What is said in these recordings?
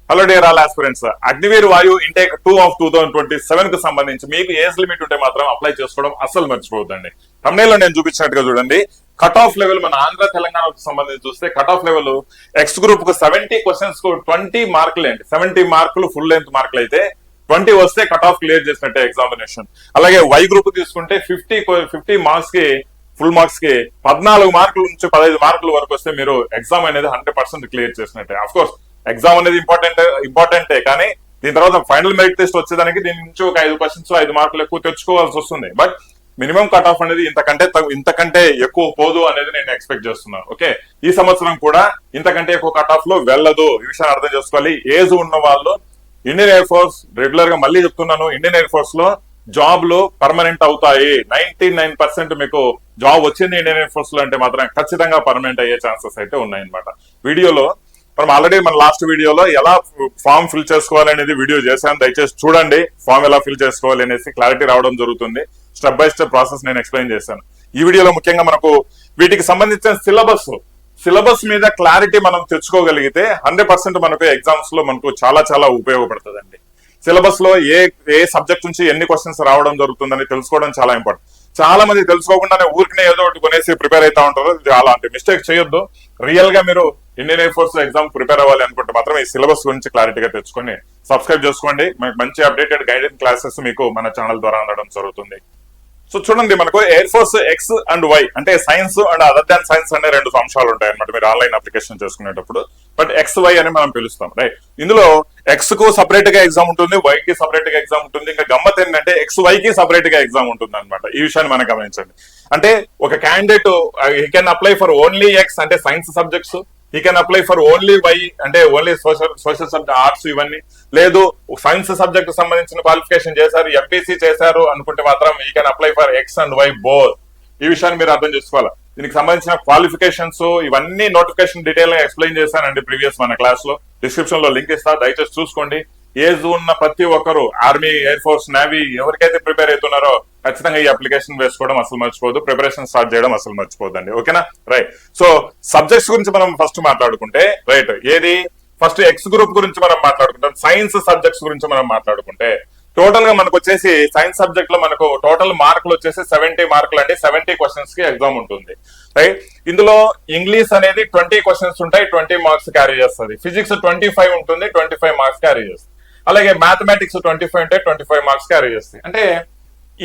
Hello dear all aspirants, Agniveer వాయు intake 2 of 2027 కు సంబంధించి మీకు ఏజ్ లిమిట్ ఉంటే మాత్రం అప్లై చేసుకోవడం అస్సలు మర్చిపోవద్దండి. thumbnail లో నేను చూపించినట్టుగా చూడండి, కట్ ఆఫ్ లెవెల్ మన ఆంధ్ర తెలంగాణకు సంబంధించి చూస్తే cut off level X group కు 70 క్వశ్చన్స్ కు 20 మార్కులు అండి. 70 మార్కులు ఫుల్ లెంత్ మార్కులు అయితే 20 వస్తే కట్ ఆఫ్ క్లియర్ చేసినట్టే ఎగ్జామినేషన్. అలాగే వై గ్రూప్ తీసుకుంటే 50 మార్క్స్ కి ఫుల్ మార్క్స్ కి 14 మార్కుల నుంచి 15 మార్కుల వరకు వస్తే మీరు ఎగ్జామ్ అనేది 100% క్లియర్ చేసినట్టే. అఫ్ కోర్స్ ఎగ్జామ్ అనేది ఇంపార్టెంటే, కానీ దీని తర్వాత ఫైనల్ మెరిట్ టెస్ట్ వచ్చేదానికి దీని నుంచి ఒక 5 క్వశ్చన్స్ 5 మార్కులు ఎక్కువ తెచ్చుకోవాల్సి వస్తుంది. బట్ మినిమం కట్ ఆఫ్ అనేది ఇంతకంటే ఎక్కువ పోదు అనేది నేను ఎక్స్పెక్ట్ చేస్తున్నాను. ఓకే, ఈ సంవత్సరం కూడా ఇంతకంటే ఎక్కువ కట్ ఆఫ్ లో వెళ్ళదు. ఈ విషయాన్ని అర్థం చేసుకోవాలి. ఏజ్ ఉన్న వాళ్ళు ఇండియన్ ఎయిర్ ఫోర్స్ రెగ్యులర్ గా మళ్ళీ చెప్తున్నాను, ఇండియన్ ఎయిర్ ఫోర్స్ లో జాబ్లు పర్మనెంట్ అవుతాయి. 99% మీకు జాబ్ వచ్చింది ఇండియన్ ఎయిర్ ఫోర్స్ లో అంటే మాత్రం ఖచ్చితంగా పర్మనెంట్ అయ్యే ఛాన్సెస్ అయితే ఉన్నాయన్నమాట. వీడియోలో మనం ఆల్రెడీ మన లాస్ట్ వీడియోలో ఎలా ఫామ్ ఫిల్ చేసుకోవాలి అనేది వీడియో చేశాను, దయచేసి చూడండి. ఫామ్ ఎలా ఫిల్ చేసుకోవాలి అనేసి క్లారిటీ రావడం జరుగుతుంది. స్టెప్ బై స్టెప్ ప్రాసెస్ నేను ఎక్స్ప్లెయిన్ చేశాను. ఈ వీడియోలో ముఖ్యంగా మనకు వీటికి సంబంధించిన సిలబస్ మీద క్లారిటీ మనం తెచ్చుకోగలిగితే 100% మనకు ఎగ్జామ్స్ లో మనకు చాలా ఉపయోగపడుతుందండి. సిలబస్ లో ఏ సబ్జెక్ట్ నుంచి ఎన్ని క్వశ్చన్స్ రావడం జరుగుతుందని తెలుసుకోవడం చాలా ఇంపార్టెంట్. చాలా మంది తెలుసుకోకుండానే ఊరికనే ఏదో ఒకటి కొనేసి ప్రిపేర్ అవుతా ఉంటారు. అలాంటి మిస్టేక్ చేయొద్దు. రియల్ గా మీరు Indian air force exam prepare అవ్వాలి అనుకుంటే మాత్రం ఈ సిలబస్ గురించి క్లారిటీగా తెచ్చుకొని సబ్స్క్రైబ్ చేసుకోండి. మనకు మంచి అప్డేటెడ్ గైడెన్స్ క్లాసెస్ మీకు మన ఛానల్ ద్వారా అందడం జరుగుతుంది. సో చూడండి, మనకు air force X and Y అంటే science and other than science అనే 2 అంశాలు ఉంటాయి అనమాట మీరు ఆన్లైన్ అప్లికేషన్ చేసుకునేటప్పుడు. బట్ ఎక్స్ వై అని మనం పిలుస్తాం, రైట్? ఇందులో ఎక్స్ కు సపరేట్ గా ఎగ్జామ్ ఉంటుంది, వై కి సపరేట్ గా ఎగ్జామ్ ఉంటుంది. ఇంకా గమ్మత్ ఏంటంటే ఎక్స్ వై కి సపరేట్ గా ఎగ్జామ్ ఉంటుంది అనమాట. ఈ విషయాన్ని మనం గమనించండి. అంటే ఒక candidate he can apply for only X అంటే science subjects, he can apply for only Y అంటే ఓన్లీ సోషల్ సబ్జెక్ట్ ఆర్ట్స్ ఇవన్నీ. లేదు సైన్స్ సబ్జెక్ట్ సంబంధించిన క్వాలిఫికేషన్ చేశారు, ఎంపీసీ చేశారు అనుకుంటే మాత్రం he can apply for X and Y both. ఈ విషయాన్ని మీరు అర్థం చేసుకోవాలి. దీనికి సంబంధించిన క్వాలిఫికేషన్స్ ఇవన్నీ నోటిఫికేషన్ డీటెయిల్ గా ఎక్స్ప్లెయిన్ చేశానండి ప్రీవియస్ మన క్లాస్ లో. డిస్క్రిప్షన్ లో లింక్ ఇస్తా, దయచేసి చూసుకోండి. ఏజ్ ఉన్న ప్రతి ఒక్కరు ఆర్మీ, ఎయిర్ ఫోర్స్, నేవీ ఎవరికైతే ప్రిపేర్ అవుతున్నారో ఖచ్చితంగా ఈ అప్లికేషన్ వేసుకోవడం అసలు మర్చిపోదు, ప్రిపరేషన్ స్టార్ట్ చేయడం అసలు మర్చిపోదండి. ఓకేనా, రైట్? సో సబ్జెక్ట్స్ గురించి మనం ఫస్ట్ మాట్లాడుకుంటే, రైట్, ఏది ఫస్ట్ ఎక్స్ గ్రూప్ గురించి మనం మాట్లాడుకుంటాం. సైన్స్ సబ్జెక్ట్స్ గురించి మనం మాట్లాడుకుంటే టోటల్ గా మనకు వచ్చేసి సైన్స్ సబ్జెక్ట్ లో మనకు టోటల్ మార్కులు వచ్చేసి 70 మార్కులు అండి. 70 క్వశ్చన్స్ కి ఎగ్జామ్ ఉంటుంది, రైట్? ఇందులో ఇంగ్లీష్ అనేది 20 క్వశ్చన్స్ ఉంటాయి, 20 మార్క్స్ క్యారీ చేస్తుంది. ఫిజిక్స్ 25 ఉంటుంది, 25 మార్క్స్ క్యారీ చేస్తుంది. అలాగే మ్యాథమెటిక్స్ 25 ఉంటే 25 మార్క్స్ క్యారీ చేస్తాయి. అంటే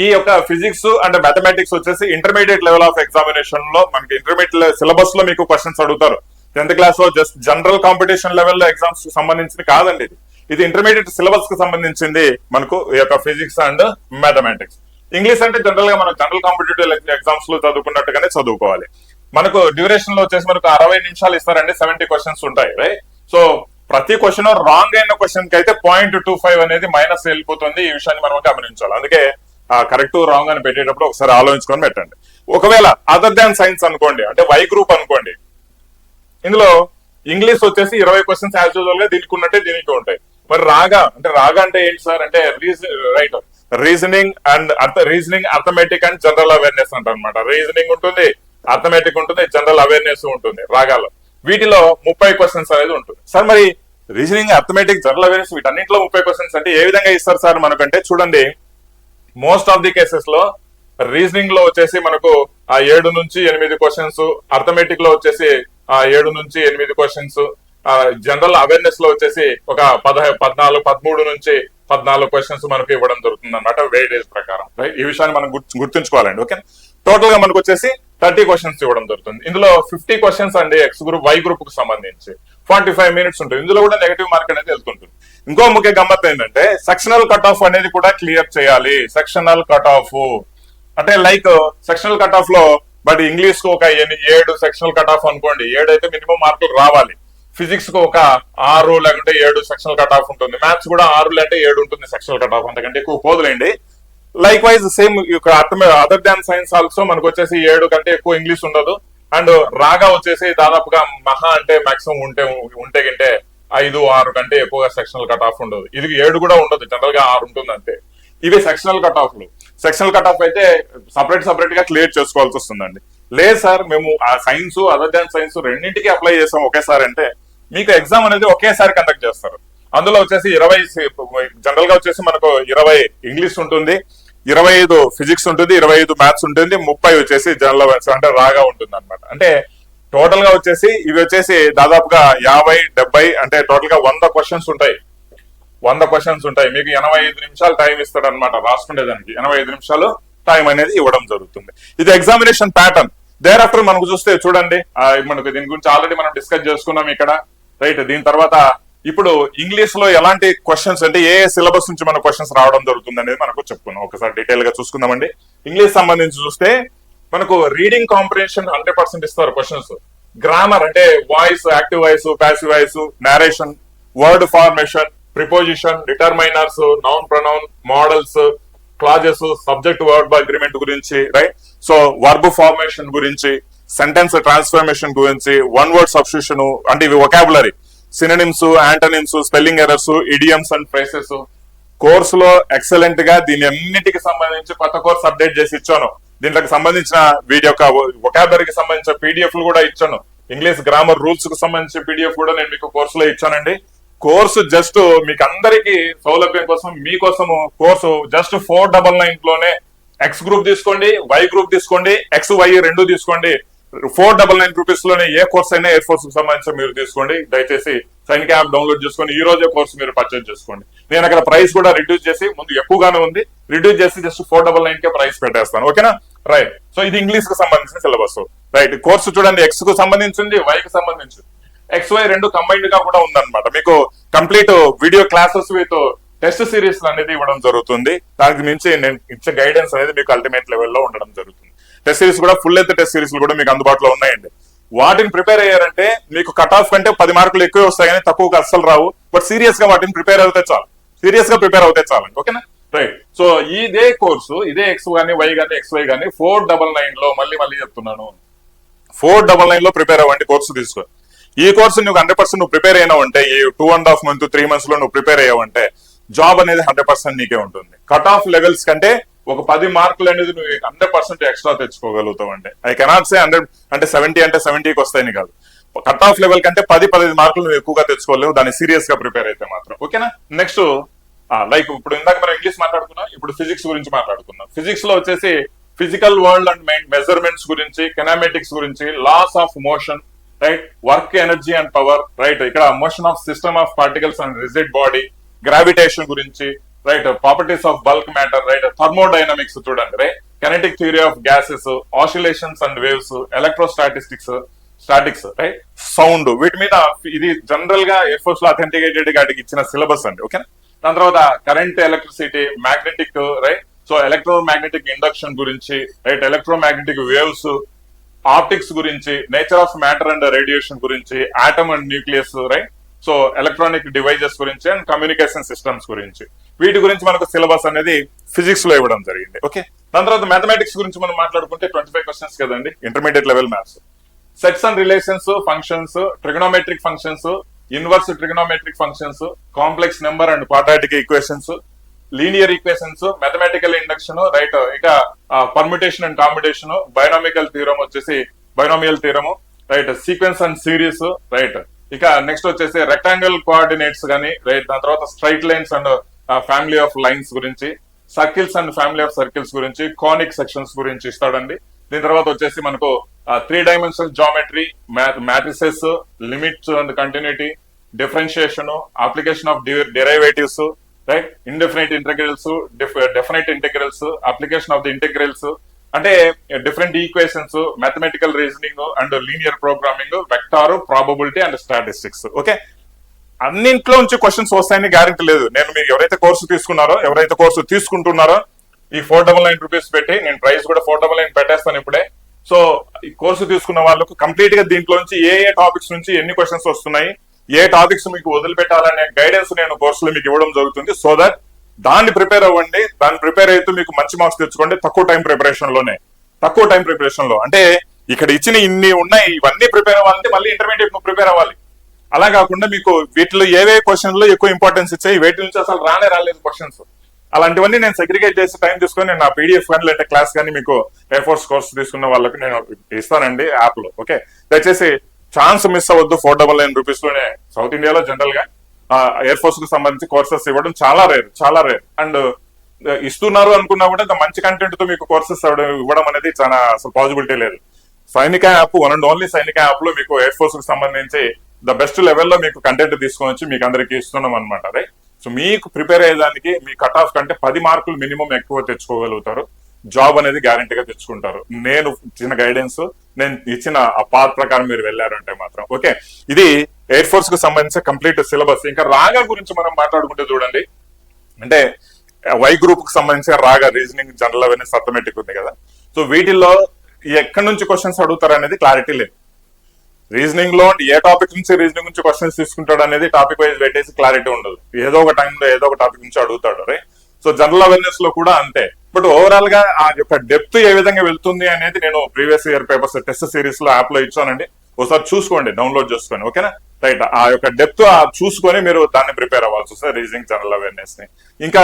ఈ యొక్క ఫిజిక్స్ అండ్ మ్యాథమెటిక్స్ వచ్చేసి ఇంటర్మీడియట్ లెవెల్ ఆఫ్ ఎగ్జామినేషన్ లో మనకి ఇంటర్మీడియట్ సిలబస్ లో మీకు క్వశ్చన్స్ అడుగుతారు. 10th క్లాస్ లో జస్ట్ జనరల్ కాంపిటీషన్ లెవెల్లో ఎగ్జామ్స్ సంబంధించింది కాదండి. ఇది ఇంటర్మీడియట్ సిలబస్ కు సంబంధించింది మనకు ఈ యొక్క ఫిజిక్స్ అండ్ మ్యాథమెటిక్స్. ఇంగ్లీష్ అంటే జనరల్ గా మనం జనరల్ కాంపిటేటివ్ ఎగ్జామ్స్ లో చదువుకున్నట్టుగానే చదువుకోవాలి. మనకు డ్యూరేషన్ లో వచ్చేసి మనకు 60 నిమిషాలు ఇస్తారండి. 70 క్వశ్చన్స్ ఉంటాయి, రైట్? సో ప్రతి క్వశ్చన్ రాంగ్ అయిన క్వశ్చన్ కి అయితే 0.25 అనేది మైనస్ వెళ్ళిపోతుంది. ఈ విషయాన్ని మనం గమనించాలి. అందుకే కరెక్ట్ రాంగ్ అని పెట్టేటప్పుడు ఒకసారి ఆలోచించుకొని పెట్టండి. ఒకవేళ అదర్ దాన్ సైన్స్ అనుకోండి, అంటే వై గ్రూప్ అనుకోండి, ఇందులో ఇంగ్లీష్ వచ్చేసి 20 క్వశ్చన్స్ యాజ్ యూజువల్ గా దీనికి ఉన్నట్టే దీనికి ఉంటాయి. మరి రాగా అంటే ఏంటి సార్ అంటే right, reasoning arithmetic and general awareness అంట అనమాట. రీజనింగ్ ఉంటుంది, అర్థమెటిక్ ఉంటుంది, జనరల్ అవేర్నెస్ ఉంటుంది రాగాలో. వీటిలో 30 క్వశ్చన్స్ అనేది ఉంటుంది. సార్ మరి రీజనింగ్, అర్థమెటిక్, జనరల్ అవేర్నెస్ వీటన్నింటిలో 30 క్వశ్చన్స్ అంటే ఏ విధంగా ఇస్తారు సార్ మనకంటే, చూడండి మోస్ట్ ఆఫ్ ది కేసెస్ లో రీజనింగ్ లో వచ్చేసి మనకు 7 నుంచి 8 క్వశ్చన్స్, అర్థమెటిక్ లో వచ్చేసి 7 నుంచి 8 క్వశ్చన్స్, జనరల్ అవేర్నెస్ లో వచ్చేసి ఒక 13 నుంచి 14 క్వశ్చన్స్ మనకు ఇవ్వడం జరుగుతుంది అనమాట వెయిటేజ్ ప్రకారం. ఈ విషయాన్ని మనం గుర్తుంచుకోవాలండి. ఓకే, టోటల్ గా మనకు వచ్చేసి 30 క్వశ్చన్స్ ఇవ్వడం జరుగుతుంది. ఇందులో 50 క్వశ్చన్స్ అండి ఎక్స్ గ్రూప్, వై గ్రూప్ కు సంబంధించి 45 మినిట్స్ ఉంటుంది. ఇందులో కూడా నెగటివ్ మార్క్ అనేది వెళ్తుంటుంది. ఇంకో ముఖ్య గమ్మత్ ఏంటంటే సెక్షనల్ కట్ ఆఫ్ అనేది కూడా క్లియర్ చేయాలి. సెక్షనల్ కట్ ఆఫ్ అంటే లైక్ సెక్షనల్ కట్ ఆఫ్ లో బట్ ఇంగ్లీష్ కు ఒక 7 సెక్షనల్ కట్ ఆఫ్ అనుకోండి, 7 అయితే మినిమం మార్కులు రావాలి. ఫిజిక్స్ కు ఒక 6 లేకుంటే 7 సెక్షనల్ కట్ ఆఫ్ ఉంటుంది. మ్యాథ్స్ కూడా 6 లేదంటే 7 ఉంటుంది సెక్షనల్ కట్ ఆఫ్, అంతకంటే ఎక్కువ పోదులేండి. Likewise same other than science also మనకు వచ్చేసి 7 కంటే ఎక్కువ ఇంగ్లీష్ ఉండదు. అండ్ రాగా వచ్చేసి దాదాపుగా మహా అంటే మాక్సిమం ఉంటే 5, 6 కంటే ఎక్కువగా సెక్షనల్ కట్ ఆఫ్ ఉండదు. ఇది 7 కూడా ఉండదు, జనరల్ గా 6 ఉంటుంది అంతే. ఇవి సెక్షనల్ కట్ ఆఫ్లు. సెక్షనల్ కట్ ఆఫ్ అయితే సపరేట్ గా క్లియర్ చేసుకోవాల్సి వస్తుందండి. లేదు సార్ మేము ఆ సైన్స్, అదర్ దాన్ సైన్స్ రెండింటికి అప్లై చేసాం ఒకేసారి అంటే మీకు ఎగ్జామ్ అనేది ఒకేసారి కండక్ట్ చేస్తారు. అందులో వచ్చేసి 20 జనరల్ గా వచ్చేసి మనకు 20 ఇంగ్లీష్ ఉంటుంది, 25 ఫిజిక్స్ ఉంటుంది, 25 మ్యాథ్స్ ఉంటుంది, 30 వచ్చేసి జనరల్ అవేర్నెస్ అంటే రాగా ఉంటుంది అనమాట. అంటే టోటల్ గా వచ్చేసి ఇవి వచ్చేసి దాదాపుగా 50-70 అంటే టోటల్ గా 100 క్వశ్చన్స్ ఉంటాయి. 100 క్వశ్చన్స్ ఉంటాయి. మీకు 85 నిమిషాలు టైం ఇస్తాడు అనమాట రాసుకునేదానికి. 85 నిమిషాలు టైం అనేది ఇవ్వడం జరుగుతుంది. ఇది ఎగ్జామినేషన్ ప్యాటర్న్. దేర్ ఆఫ్టర్ మనకు చూస్తే చూడండి, మనకు దీని గురించి ఆల్రెడీ మనం డిస్కస్ చేసుకున్నాం ఇక్కడ, రైట్. దీని తర్వాత ఇప్పుడు ఇంగ్లీష్ లో ఎలాంటి క్వశ్చన్స్ అంటే ఏ సిలబస్ నుంచి మన క్వశ్చన్స్ రావడం జరుగుతుంది అనేది మనకు చెప్పుకున్నాం. ఒకసారి డీటెయిల్ గా చూసుకుందామండి. ఇంగ్లీష్ సంబంధించి చూస్తే మనకు రీడింగ్ కాంప్రిహెన్షన్ 100% ఇస్తారు క్వశ్చన్స్. గ్రామర్ అంటే voice, active voice, passive voice, narration, word formation, preposition, determiners, noun pronoun, models, clauses, subject verb agreement గురించి, రైట్. సో వర్బ్ ఫార్మేషన్ గురించి, సెంటెన్స్ ట్రాన్స్ఫర్మేషన్ గురించి, వన్ వర్డ్ సబ్స్టిట్యూషన్ అంటే ఇవి vocabulary, synonyms, antonyms, spelling errors, idioms and phrases. కోర్సులో excellent గా దీని అన్నిటికి సంబంధించి కొత్త కోర్స్ అప్డేట్ చేసి ఇచ్చాను. దీంట్లోకి సంబంధించిన వీడియో యొక్క వొకాబులరీకి సంబంధించిన పీడిఎఫ్ లు కూడా ఇచ్చాను. ఇంగ్లీష్ గ్రామర్ రూల్స్ కు సంబంధించిన పీడిఎఫ్ కూడా నేను మీకు కోర్సులో ఇచ్చానండి. కోర్సు జస్ట్ మీకు అందరికి సౌలభ్యం కోసం మీకోసము కోర్సు జస్ట్ 499 లోనే ఎక్స్ గ్రూప్ తీసుకోండి, వై గ్రూప్ తీసుకోండి, ఎక్స్ వై రెండు తీసుకోండి. 499 రూపీస్ లోనే ఏ కోర్స్ అయినా ఎయిర్ ఫోర్స్ కు సంబంధించి మీరు తీసుకోండి. దయచేసి సైనిక్ యాప్ డౌన్లోడ్ చేసుకొని ఈ రోజే కోర్సు మీరు పర్చేజ్ చేసుకోండి. నేను అక్కడ ప్రైస్ కూడా రిడ్యూస్ చేసి, ముందు ఎక్కువగానే ఉంది, రిడ్యూస్ చేసి జస్ట్ 499 కే ప్రైస్ పెట్టేస్తాను. ఓకేనా, రైట్. సో ఇది ఇంగ్లీష్ కు సంబంధించిన సిలబస్, రైట్. కోర్సు చూడండి, ఎక్స్ కు సంబంధించింది, వై కి సంబంధించింది, ఎక్స్ వై రెండు కంబైన్డ్ గా కూడా ఉందన్నమాట. మీకు complete video classes with test series అనేది ఇవ్వడం జరుగుతుంది. దానికి మించి నేను ఇచ్చే గైడెన్స్ అనేది మీకు అల్టిమేట్ లెవెల్లో ఉండడం జరుగుతుంది. టెస్ట్ సిరీస్ కూడా ఫుల్ లెంత్ టెస్ట్ సిరీస్ కూడా మీకు అందుబాటులో ఉన్నాయండి. వాటిని ప్రిపేర్ అయ్యారంటే మీకు కట్ ఆఫ్ కంటే 10 మార్కులు ఎక్కువ వస్తాయి కానీ తక్కువగా అస్సలు రావు. బట్ సీరియస్ గా వాటిని ప్రిపేర్ అవుతే చాలు, సీరియస్ గా ప్రిపేర్ అవుతే చాలండి. ఓకేనా, రైట్. సో ఇదే కోర్సు, ఇదే ఎక్స్ గానీ వై గానీ ఎక్స్ వై గానీ 499 లో మళ్ళీ చెప్తున్నాను, 499 లో ప్రిపేర్ అవ్వండి. కోర్సు తీసుకో. ఈ కోర్సు నువ్వు 100% నువ్వు ప్రిపేర్ అయినావంటే, ఈ 2.5 months 3 months లో నువ్వు ప్రిపేర్ అయ్యావంటే జాబ్ అనేది 100% నీకే ఉంటుంది. కట్ ఆఫ్ లెవెల్స్ కంటే ఒక 10 మార్కులు అనేది నువ్వు 100% ఎక్స్ట్రా తెచ్చుకోగలుగుతావు. అంటే ఐ కెనాట్ సే 100 అంటే 70 అంటే 70కి వస్తాయని కాదు. కట్ ఆఫ్ లెవెల్ కంటే 10-15 మార్కులు నువ్వు ఎక్కువగా తెచ్చుకోలేవు దాన్ని సీరియస్ గా ప్రిపేర్ అయితే మాత్రం. ఓకేనా, నెక్స్ట్ లైక్ ఇప్పుడు ఇందాక మనం ఇంగ్లీష్ మాట్లాడుకున్నాం, ఇప్పుడు ఫిజిక్స్ గురించి మాట్లాడుకున్నాం. ఫిజిక్స్ లో వచ్చేసి ఫిజికల్ వరల్డ్ అండ్ మెజర్మెంట్స్ గురించి, కినెమాటిక్స్ గురించి, laws of motion, right, work energy and power, right. ఇక్కడ motion of system of particles and rigid body, gravitation గురించి, right, properties of bulk matter, right, thermodynamics చూడండి, right, kinetic theory of gases, oscillations and waves, electrostatistics, statics, right, sound. వీటి మీద ఇది general గా air force లో authenticated గా ఇచ్చిన syllabus అండి. ఓకేనా, దాని తర్వాత current, electricity, magnetic, right. So electromagnetic induction గురించి, రైట్, ఎలక్ట్రోమాగ్నెటిక్ వేవ్స్, ఆప్టిక్స్ గురించి, nature of matter and radiation గురించి, atom and nucleus, right. So electronic devices గురించి అండ్ కమ్యూనికేషన్ సిస్టమ్స్ గురించి, వీటి గురించి మనకు సిలబస్ అనేది ఫిజిక్స్ లో ఇవ్వడం జరిగింది. ఓకే, దాని తర్వాత మ్యాథమెటిక్స్ గురించి మనం మాట్లాడుకుంటే 25 క్వశ్చన్స్ కదండి, intermediate level maths. Sets and relations, functions, trigonometric functions, inverse trigonometric functions, complex number and quadratic equations, linear equations, mathematical induction, right. ఇక permutation and combination, binomial theorem వచ్చేసి binomial theorem, right, sequence and series, right. ఇక next వచ్చేసి rectangle coordinates గానీ, right. దాని తర్వాత straight lines and family of lines గురించి, circles and family of circles గురించి, conic sections గురించి ఇస్తాడండి. దీని తర్వాత వచ్చేసి మనకు 3 dimensional geometry, matrices, limits and continuity, differentiation, application of derivatives, right, indefinite integrals, definite integrals, application of the integrals అంటే different equations, mathematical reasoning and linear programming, vector, probability and statistics. Okay, అన్నింట్లో నుంచి questions వస్తాయని guarantee లేదు. నేను మీకు ఎవరైతే course తీసుకున్నారో, ఎవరైతే కోర్సు తీసుకుంటున్నారో ఈ 499 రూపీస్ పెట్టి, నేను ప్రైస్ కూడా 499 పెట్టేస్తాను ఇప్పుడే. సో ఈ కోర్సు తీసుకున్న వాళ్ళకు కంప్లీట్ గా దీంట్లో నుంచి ఏ టాపిక్స్ నుంచి ఎన్ని క్వశ్చన్స్ వస్తున్నాయి, ఏ టాపిక్స్ మీకు వదిలిపెట్టాలనే గైడెన్స్ నేను కోర్సులో మీకు ఇవ్వడం జరుగుతుంది. సో దట్ దాన్ని ప్రిపేర్ అవ్వండి. దాన్ని ప్రిపేర్ అయితే మీకు మంచి మార్క్స్ తెచ్చుకోండి. తక్కువ టైం ప్రిపరేషన్ లో అంటే ఇక్కడ ఇచ్చిన ఇన్ని ఉన్నాయి, ఇవన్నీ ప్రిపేర్ అవ్వాలంటే మళ్ళీ ఇంటర్మీడియట్ ప్రిపేర్ అవ్వాలి. అలా కాకుండా మీకు వీటిలో ఏవే క్వశ్చన్లు ఎక్కువ ఇంపార్టెన్స్ ఇచ్చాయి, వేటి నుంచి అసలు రాలేదు క్వశ్చన్స్, అలాంటివన్నీ నేను సెగ్రిగేట్ చేసి టైం తీసుకొని నేను నా పీడిఎఫ్ కానీ లేదంటే క్లాస్ కానీ మీకు ఎయిర్ ఫోర్స్ కోర్స్ తీసుకున్న వాళ్ళకి నేను ఇస్తానండి యాప్ లో. ఓకే, దయచేసి ఛాన్స్ మిస్ అవ్వద్దు. 499 రూపీస్ లోనే సౌత్ ఇండియాలో జనరల్ గా ఎయిర్ ఫోర్స్ కు సంబంధించి కోర్సెస్ ఇవ్వడం చాలా రేర్ అండ్ ఇస్తున్నారు అనుకున్నా కూడా ఇంత మంచి కంటెంట్ తో మీకు కోర్సెస్ ఇవ్వడం అనేది చాలా అసలు పాసిబిలిటీ లేదు. సైనిక యాప్ వన్ అండ్ ఓన్లీ సైనిక యాప్ లో మీకు ఎయిర్ ఫోర్స్ కు సంబంధించి ద బెస్ట్ లెవెల్లో మీకు కంటెంట్ తీసుకొని వచ్చి మీకు అందరికి ఇస్తున్నాం అనమాట. రైట్, సో మీకు ప్రిపేర్ అయ్యేదానికి మీ కట్ ఆఫ్ కంటే 10 మార్కులు మినిమం ఎక్కువ తెచ్చుకోగలుగుతారు. జాబ్ అనేది గ్యారంటీగా తెచ్చుకుంటారు. నేను ఇచ్చిన గైడెన్స్, నేను ఇచ్చిన ఆ పాత్ ప్రకారం మీరు వెళ్ళారంటే మాత్రం. ఓకే, ఇది ఎయిర్ ఫోర్స్ కు సంబంధించి కంప్లీట్ సిలబస్. ఇంకా రాగా గురించి మనం మాట్లాడుకుంటే చూడండి, అంటే వై గ్రూప్ కు సంబంధించి రాగా, రీజనింగ్, జనరల్ అవేర్నెస్, అథమెటిక్ ఉంది కదా. సో వీటిల్లో ఎక్కడి నుంచి క్వశ్చన్స్ అడుగుతారు అనేది క్లారిటీ లేదు. రీజనింగ్ లో ఏ టాపిక్ నుంచి రీజనింగ్ నుంచి క్వశ్చన్స్ తీసుకుంటాడు అనేది టాపిక్ వైజ్ పెట్టేసి క్లారిటీ ఉండదు. ఏదో ఒక టైంలో ఏదో ఒక టాపిక్ నుంచి అడుగుతాడు. రైట్, సో జనరల్ అవేర్నెస్ లో కూడా అంతే. బట్ ఓవరాల్ గా ఆ యొక్క డెప్త్ ఏ విధంగా వెళ్తుంది అనేది నేను previous year papers test series లో యాప్ లో ఇచ్చానండి. ఒకసారి చూసుకోండి, డౌన్లోడ్ చేసుకోండి. ఓకేనా, రైట్. ఆ యొక్క డెప్త్ చూసుకొని మీరు దాన్ని ప్రిపేర్ అవ్వాల్సి వస్తుంది, రీజనింగ్, జనరల్ అవేర్నెస్ ని. ఇంకా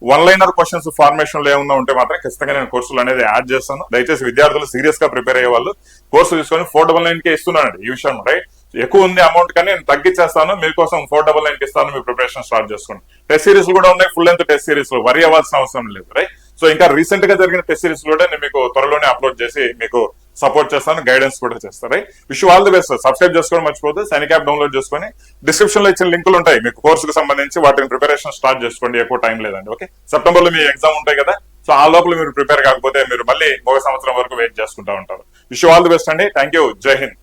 వన్ లైనర్ క్వశ్చన్స్ ఫార్మేషన్ లో ఏమన్నా ఉంటే మాత్రం ఖచ్చితంగా నేను కోర్సులు అనేది యాడ్ చేస్తాను. దయచేసి విద్యార్థులు సీరియస్ గా ప్రిపేర్ అయ్యే వాళ్ళు కోర్సు తీసుకొని 499 కే ఇస్తున్నానండి ఈ విషయం. రైట్, ఎక్కువ ఉంది అమౌంట్ కానీ నేను తగ్గించేస్తాను మీకోసం, 499 కి ఇస్తాను. మీ ప్రిపరేషన్ స్టార్ట్ చేసుకోండి. టెస్ట్ సిరీస్ కూడా ఉన్నాయి, ఫుల్ లెంత్ టెస్ట్ సిరీస్ లో వరి అవ్వాల్సిన అవసరం లేదు. రైట్, సో ఇంకా రీసెంట్ గా జరిగిన టెస్ట్ సిరీస్ కూడా నేను మీకు త్వరలోనే అప్లోడ్ చేసి మీకు సపోర్ట్ చేస్తాను, గైడెన్స్ కూడా చేస్తాను. Right, wish all the best. Subscribe చేసుకోవడం మర్చిపోతే సైనిక్ యాప్ డౌన్లోడ్ చేసుకొని డిస్క్రిప్షన్ లో ఇచ్చిన లింకులు ఉంటాయి మీకు కోర్సుకు సంబంధించి, వాటిని ప్రిపరేషన్ స్టార్ట్ చేసుకోండి. ఎక్కువ టైం లేదండి. ఓకే, సెప్టెంబర్ లో మీ ఎగ్జామ్ ఉంటాయి కదా, సో ఆ లోపల మీరు ప్రిపేర్ కాకపోతే మీరు మళ్ళీ ఒక సంవత్సరం వరకు వెయిట్ చేసుకుంటా ఉంటారు. విష్ ఆల్ ది బెస్ట్ అండి. Thank you. జై హింద్.